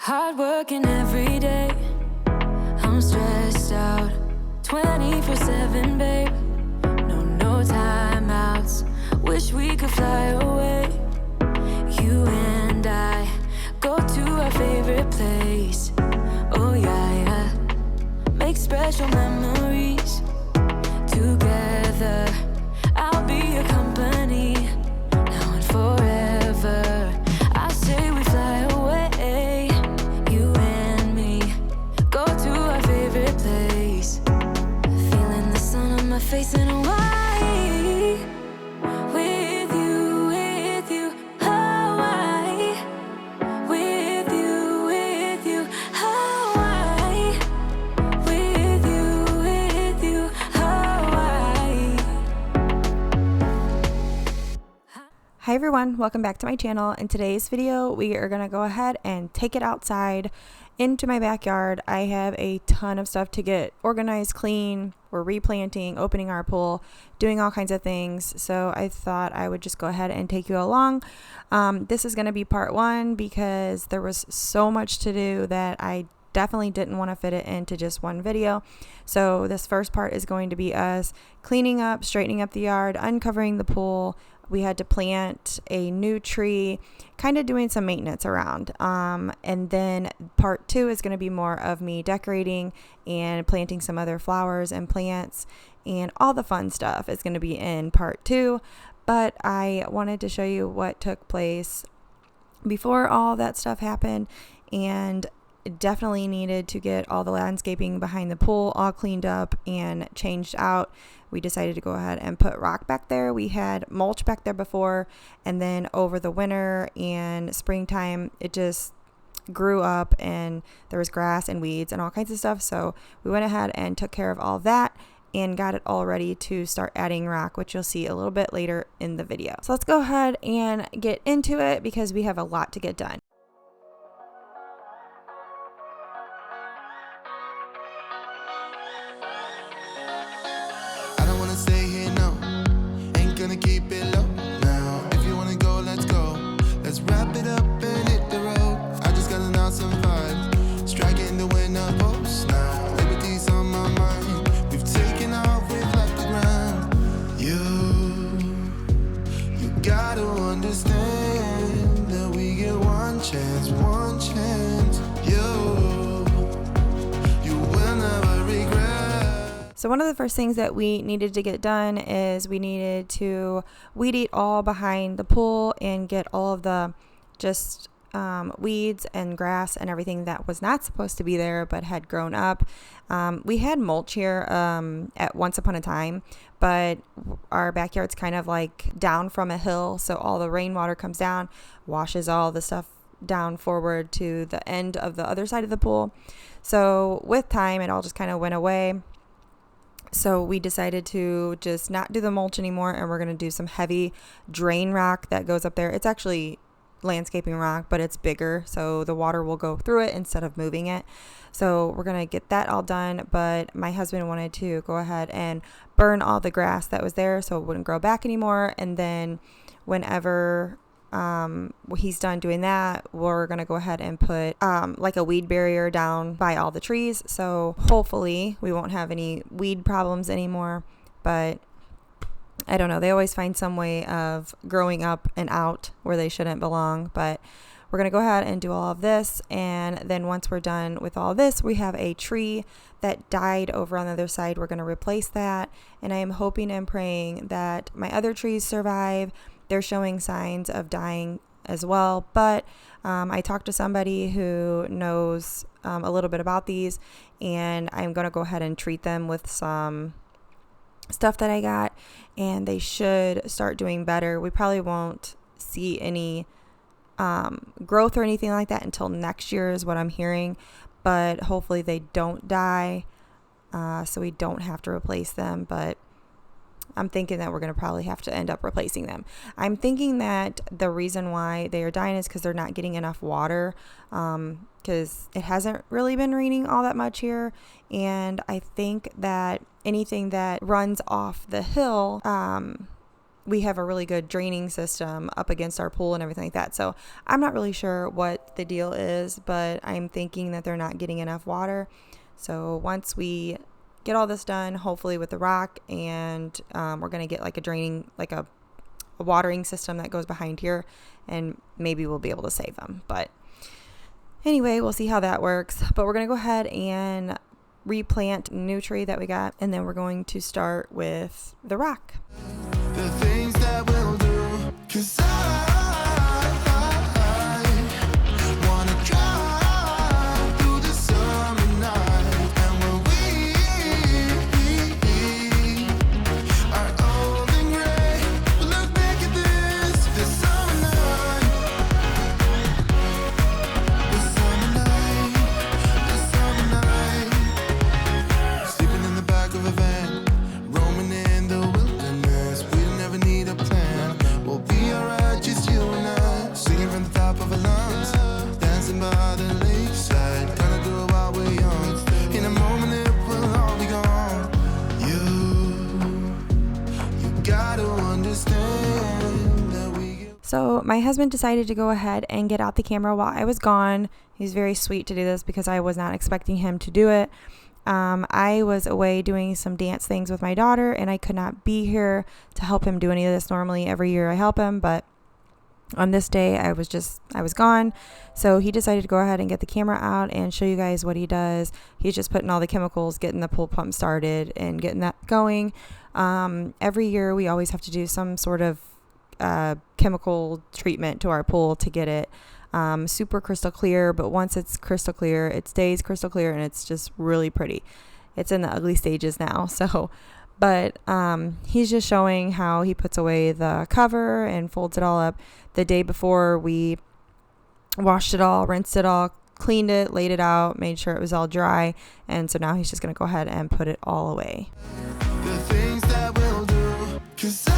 Hard working every day, I'm stressed out 24/7, babe. No timeouts, wish we could fly away. You and I go to our favorite place. Oh yeah, make special memories together. I'll be your company now and forever. I say we fly away, you and me, go to our favorite place. Feeling the sun on my face in Hawaii. With you, Hawaii. With you, Hawaii. With you, Hawaii. Hi everyone, welcome back to my channel. In today's video, we are going to go ahead and take it outside into my backyard. I have a ton of stuff to get organized, clean. We're replanting, opening our pool, doing all kinds of things. So I thought I would just go ahead and take you along. This is going to be part one because there was so much to do that I definitely didn't want to fit it into just one video. So this first part is going to be us cleaning up, straightening up the yard, uncovering the pool. We had to plant a new tree, kind of doing some maintenance around. And then part two is going to be more of me decorating and planting some other flowers and plants, and all the fun stuff is going to be in part two. But I wanted to show you what took place before all that stuff happened, and definitely needed to get all the landscaping behind the pool all cleaned up and changed out. We decided to go ahead and put rock back there. We had mulch back there before, and then over the winter and springtime it just grew up and there was grass and weeds and all kinds of stuff. So we went ahead and took care of all that and got it all ready to start adding rock, which you'll see a little bit later in the video. So let's go ahead and get into it because we have a lot to get done. Keep it low now. If you wanna go, let's go. Let's wrap it up and hit the road. I just got an awesome vibe, striking the winner post now. Liberty's on my mind. We've taken off, we've left the ground. You gotta understand that we get one chance, one chance. You will never regret. So one of the first things that we needed to get done is we needed to weed eat all behind the pool and get all of the just weeds and grass and everything that was not supposed to be there but had grown up. We had mulch here at once upon a time, but our backyard's kind of like down from a hill, so all the rainwater comes down, washes all the stuff down forward to the end of the other side of the pool. So with time it all just kind of went away. So we decided to just not do the mulch anymore, and we're going to do some heavy drain rock that goes up there. It's actually landscaping rock, but it's bigger, so the water will go through it instead of moving it. So we're going to get that all done, but my husband wanted to go ahead and burn all the grass that was there so it wouldn't grow back anymore. And then whenever he's done doing that, we're gonna go ahead and put like a weed barrier down by all the trees, so hopefully we won't have any weed problems anymore. But I don't know, they always find some way of growing up and out where they shouldn't belong. But we're gonna go ahead and do all of this, and then once we're done with all this, we have a tree that died over on the other side. We're gonna replace that, and I am hoping and praying that my other trees survive. They're showing signs of dying as well, but I talked to somebody who knows a little bit about these, and I'm going to go ahead and treat them with some stuff that I got, and they should start doing better. We probably won't see any growth or anything like that until next year is what I'm hearing, but hopefully they don't die so we don't have to replace them. But I'm thinking that we're going to probably have to end up replacing them. I'm thinking that the reason why they are dying is because they're not getting enough water, because it hasn't really been raining all that much here. And I think that anything that runs off the hill we have a really good draining system up against our pool and everything like that. So I'm not really sure what the deal is, but I'm thinking that they're not getting enough water. So once we get all this done, hopefully with the rock, and we're going to get like a draining, like a watering system that goes behind here, and maybe we'll be able to save them. But anyway, we'll see how that works. But we're going to go ahead and replant a new tree that we got, and then we're going to start with the rock. The things that we'll do, 'cause I wanna drive through the summer night, and when we are old and gray, we'll look back at this summer night, sleeping in the back of a van, roaming in the wilderness. We don't ever need a plan. We'll be alright, just you and I, singing from the top of our lungs, dancing by the lakeside, gonna do it while we're young. In a moment it will all be gone. You gotta understand that we get. So my husband decided to go ahead and get out the camera while I was gone. He's very sweet to do this because I was not expecting him to do it. I was away doing some dance things with my daughter, and I could not be here to help him do any of this. Normally every year I help him, but on this day I was gone. So he decided to go ahead and get the camera out and show you guys what he does. He's just putting all the chemicals, getting the pool pump started and getting that going. Every year we always have to do some sort of chemical treatment to our pool to get it super crystal clear. But once it's crystal clear, it stays crystal clear, and it's just really pretty. It's in the ugly stages now. So, but he's just showing how he puts away the cover and folds it all up. The day before, we washed it all, rinsed it all, cleaned it, laid it out, made sure it was all dry. And so now he's just going to go ahead and put it all away. The things that we'll do, 'cause I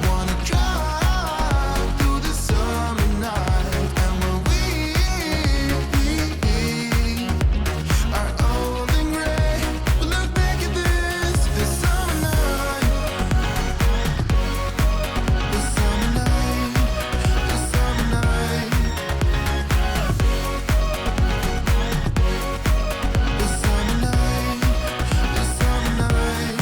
wanna drive through the summer night, and when we are old and gray, we'll look back at this summer night, the summer night, the summer night, the summer night, the summer night.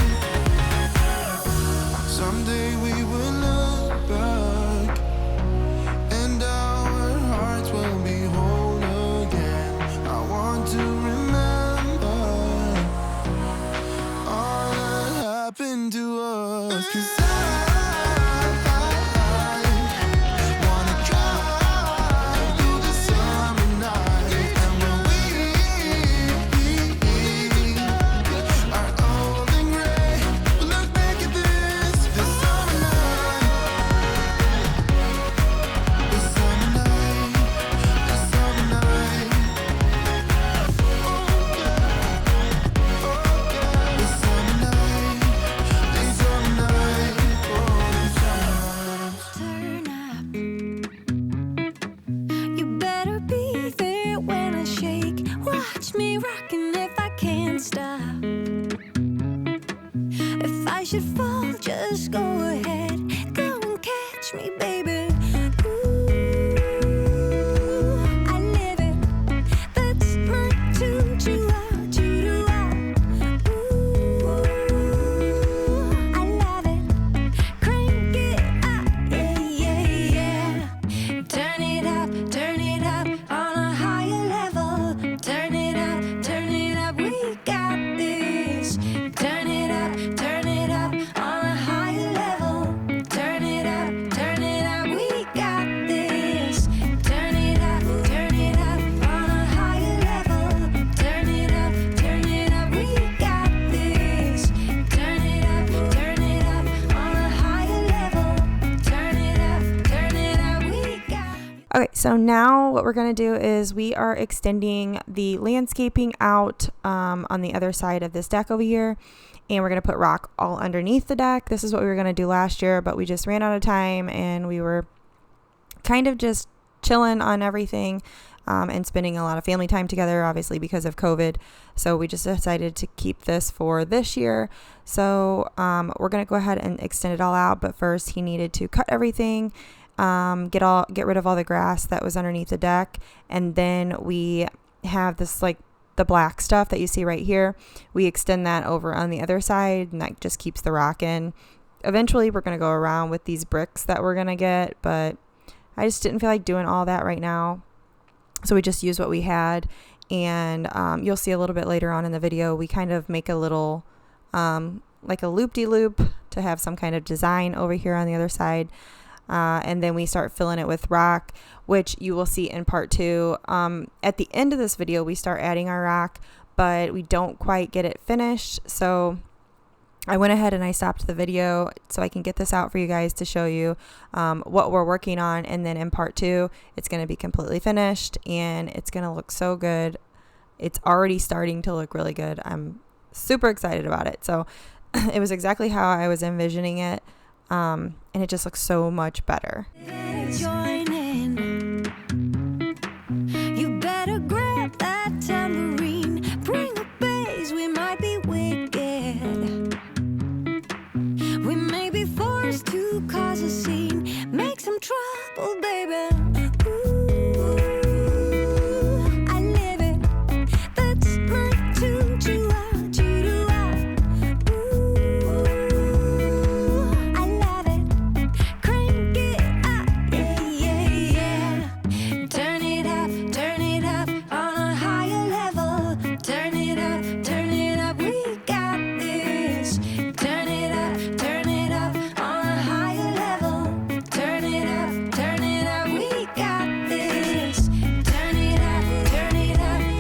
Someday we will look back, and our hearts will be whole again. I want to remember all that happened to us, 'cause I wanna drive through the summer night, and when we are old and gray, we'll look back at this summer night, the summer night, the summer night, oh yeah, the summer night, the summer night, oh the summer night. Turn up. You better be there when I shake. Watch me rockin' if I can't stop. If I should fall, just go ahead. Go and catch me, baby. Ooh, I live it. That's my tune. Choo-ah. Ooh, I love it. Crank it up, yeah. Turn it up on a higher level. Turn it up, we got this. Turn it up on a higher level. Turn it up, we got this. Turn it up on a higher level. Turn it up, we got this. Turn it up on a higher level. Turn it up, we got. Okay, so now what we're going to do is we are extending the landscaping out on the other side of this deck over here, and we're going to put rock all underneath the deck. This is what we were going to do last year, but we just ran out of time, and we were kind of just chilling on everything. and spending a lot of family time together, obviously because of COVID. So we just decided to keep this for this year. So we're going to go ahead and extend it all out. But first he needed to cut everything, get rid of all the grass that was underneath the deck. And then we have this like the black stuff that you see right here. We extend that over on the other side, and that just keeps the rock in. Eventually we're going to go around with these bricks that we're going to get, but I just didn't feel like doing all that right now. So we just used what we had. And you'll see a little bit later on in the video, we kind of make a little like a loop-de-loop to have some kind of design over here on the other side. And then we start filling it with rock, which you will see in part 2. At the end of this video, we start adding our rock, but we don't quite get it finished. So I went ahead and I stopped the video so I can get this out for you guys to show you what we're working on. And then in part 2, it's going to be completely finished and it's going to look so good. It's already starting to look really good. I'm super excited about it. So it was exactly how I was envisioning it. And it just looks so much better. Join in. You better grab that tambourine. Bring a bass, we might be wicked. We may be forced to cause a scene. Make some trouble, baby. Ooh, I live it. That's my tune to out, to out. Ooh, I love it. Crank it up, yeah, yeah, yeah. Turn it up on a higher level. Turn it up, we got this. Turn it up on a higher level. Turn it up, we got this. Turn it up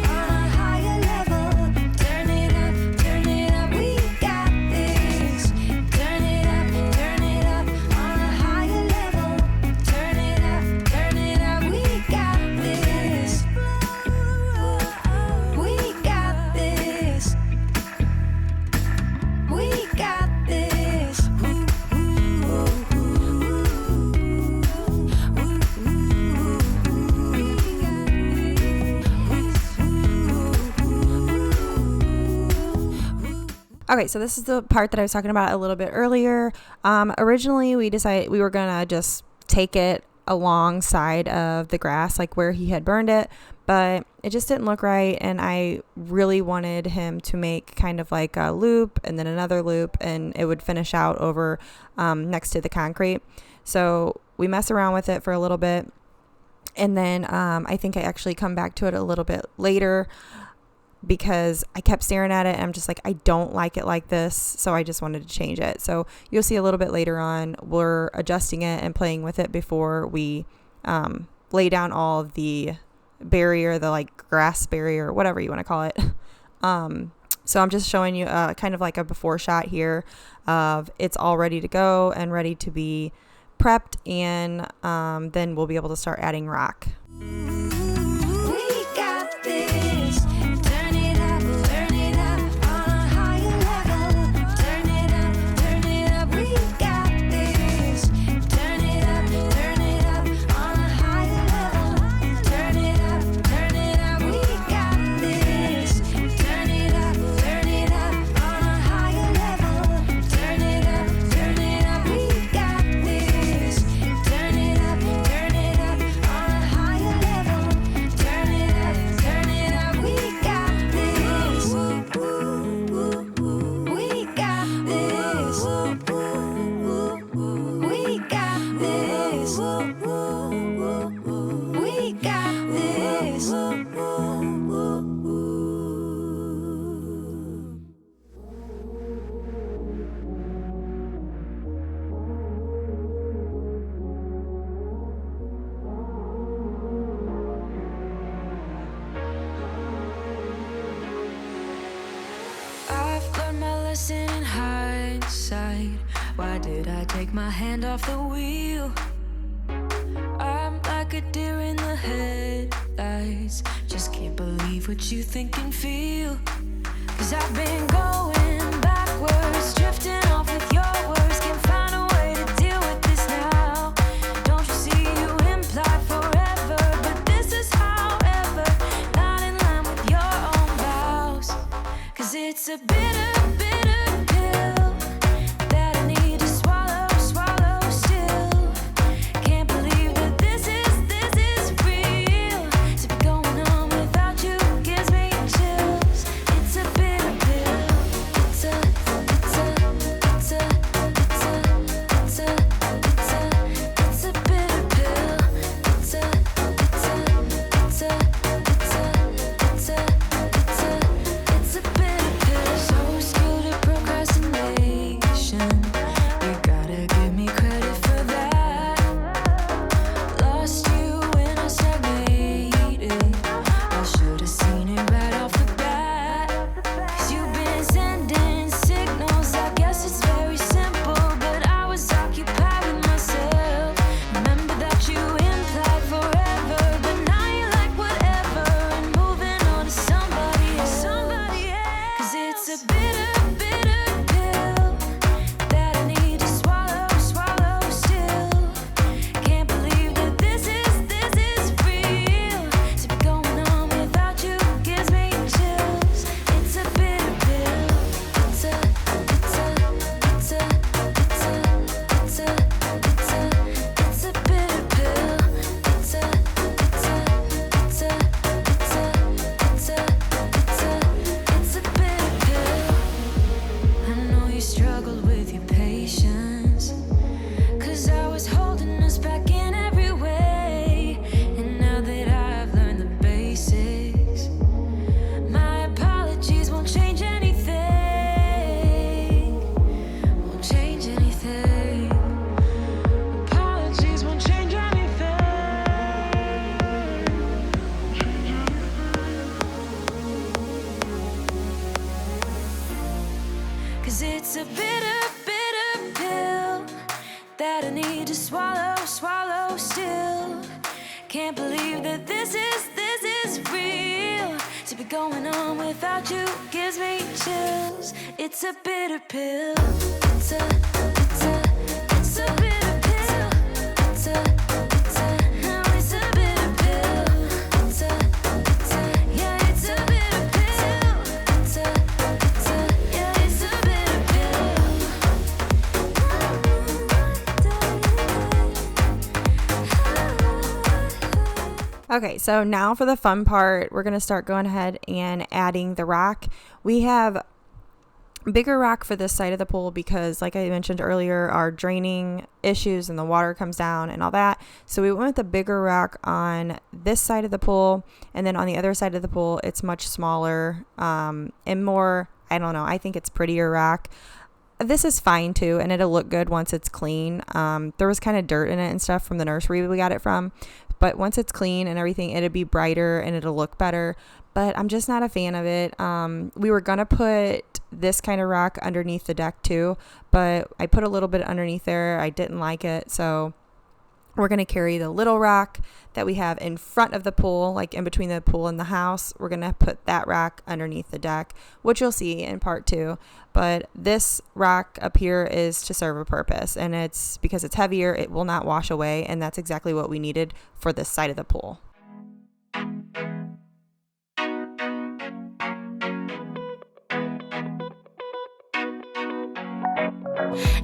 on a higher level. Turn it up, we got this. Turn it up on a higher level. Turn it up, we got this. We got this. We got this. Okay, so this is the part that I was talking about a little bit earlier. Originally, we decided we were going to just take it alongside of the grass, like where he had burned it, but it just didn't look right. And I really wanted him to make kind of like a loop and then another loop, and it would finish out over next to the concrete. So we mess around with it for a little bit. And then I think I actually come back to it a little bit later because I kept staring at it and I'm just like, I don't like it like this. So I just wanted to change it. So you'll see a little bit later on, we're adjusting it and playing with it before we lay down all of the barrier, the like grass barrier, whatever you want to call it. So I'm just showing you kind of like a before shot here of it's all ready to go and ready to be prepped. And then we'll be able to start adding rock. We got this. Turn it up on a higher level. Turn it up, we got this. Turn it up on a higher level. Turn it up, we got this. Turn it up on a higher level. Turn it up, we got this. Turn it up on a higher level. Turn it up, we got this. We got this. We got this. We got this. I've learned my lesson in hindsight. Why did I take my hand off the wheel? I'm like a deer in the headlights. Just can't believe what you think and feel. 'Cause I've been going backwards, drifting off with your words. Can't find a way to deal with this now. Don't you see you imply forever, but this is however. 'cause it's a bitter, bitter pill that I need to swallow, swallow still. Can't believe that this is real. To be going on without you gives me chills. It's a bitter pill. It's a bitter pill. It's a bitter pill. Yeah, it's a bitter pill. Yeah, it's a bitter pill. Okay, so now for the fun part, we're going to start going ahead and adding the rock. We have bigger rock for this side of the pool because, like I mentioned earlier, our draining issues and the water comes down and all that. So we went with the bigger rock on this side of the pool, and then on the other side of the pool, it's much smaller and more, I don't know, I think it's prettier rock. This is fine too, and it'll look good once it's clean. There was kind of dirt in it and stuff from the nursery we got it from, but once it's clean and everything, it'll be brighter and it'll look better. But I'm just not a fan of it. We were gonna put this kind of rock underneath the deck too, but I put a little bit underneath there. I didn't like it, so we're going to carry the little rock that we have in front of the pool, like in between the pool and the house. We're going to put that rock underneath the deck, which you'll see in part 2. But this rock up here is to serve a purpose, and it's because it's heavier, it will not wash away, and that's exactly what we needed for this side of the pool.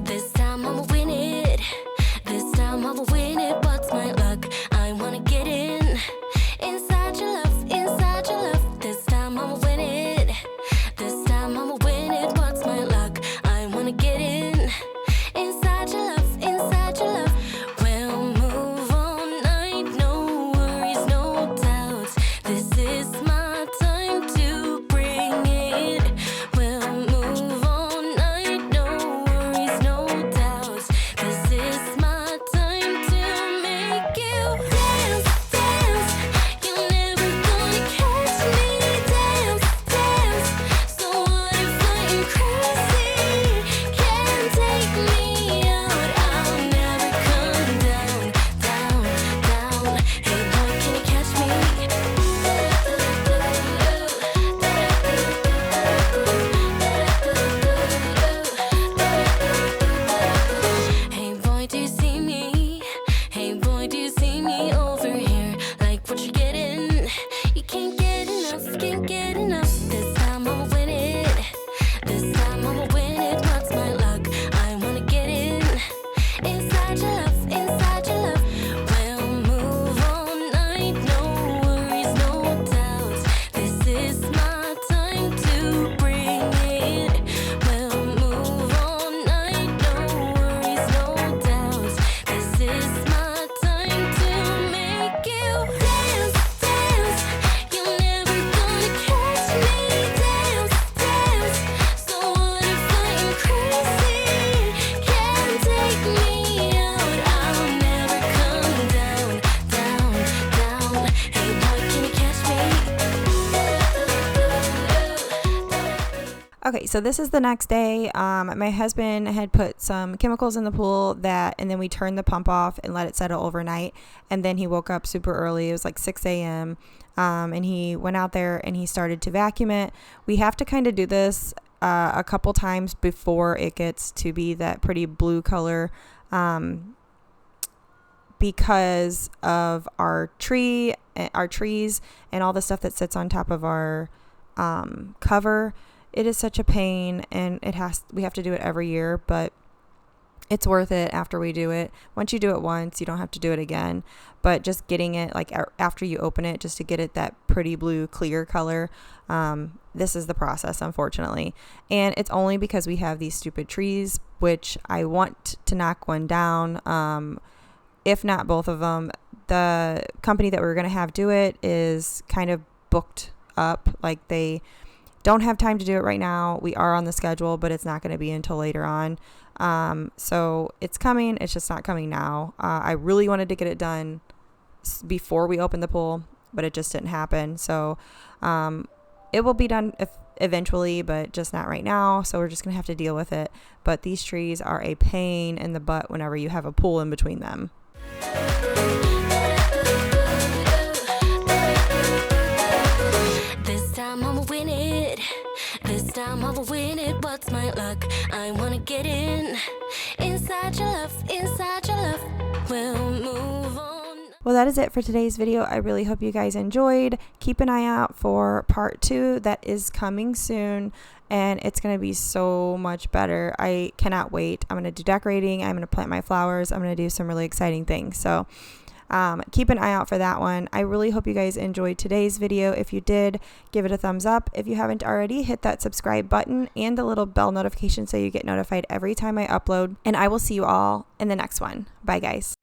This time I'ma win it. This time I'ma win it. What's my luck? I wanna get in. Inside your love, inside your love. This time I'ma win it. This time I'ma win it. What's my luck? I wanna get in. Inside your love, inside your love. We'll move all night. No worries, no doubts. This is my time to bring it. We'll move all night. No worries, no doubts. This is my time to make you dance, dance. You're never gonna catch me. Dance, dance. So what if I'm crazy? Can't take me out. I'll never come down, down, down. Hey boy, can you catch me? Hey boy, do you see me? Hey boy, do you see me over here? Like what you're getting? You can't get enough, can't get enough. This time I'ma win it. This time I'ma win it. What's my luck? I wanna get in. Inside your love, inside your love. We'll move all night. No worries, no doubts. This is my time to bring it. We'll move all night. No worries, no doubts. This is my time to make you dance, dance. You're never gonna catch me. Dance, dance. So what if I'm crazy? Can't take me out. I'll never come down, down, down. Hey boy, can you catch me? Okay, so this is the next day. My husband had put some chemicals in the pool and then we turned the pump off and let it settle overnight. And then he woke up super early. It was like 6 a.m. And he went out there and he started to vacuum it. We have to kind of do this a couple times before it gets to be that pretty blue color, because of our trees and all the stuff that sits on top of our cover. It is such a pain, and we have to do it every year, but it's worth it after we do it. Once you do it once, you don't have to do it again. But just getting it, like after you open it, just to get it that pretty blue clear color, this is the process, unfortunately. And it's only because we have these stupid trees, which I want to knock one down, if not both of them. The company that we're going to have do it is kind of booked up, like they don't have time to do it right now. We are on the schedule, but it's not going to be until later on. So it's coming. It's just not coming now. I really wanted to get it done before we open the pool, but it just didn't happen. So it will be done eventually, but just not right now. So we're just going to have to deal with it. But these trees are a pain in the butt whenever you have a pool in between them. This time I'ma win it. This time I'ma win it. What's my luck? I wanna get in. Inside your love, inside your love. We'll move on. Well, that is it for today's video. I really hope you guys enjoyed. Keep an eye out for part 2 that is coming soon, and it's going to be so much better. I cannot wait. I'm going to do decorating. I'm going to plant my flowers. I'm going to do some really exciting things. So keep an eye out for that one. I really hope you guys enjoyed today's video. If you did, give it a thumbs up. If you haven't already, hit that subscribe button and the little bell notification so you get notified every time I upload. And I will see you all in the next one. Bye, guys.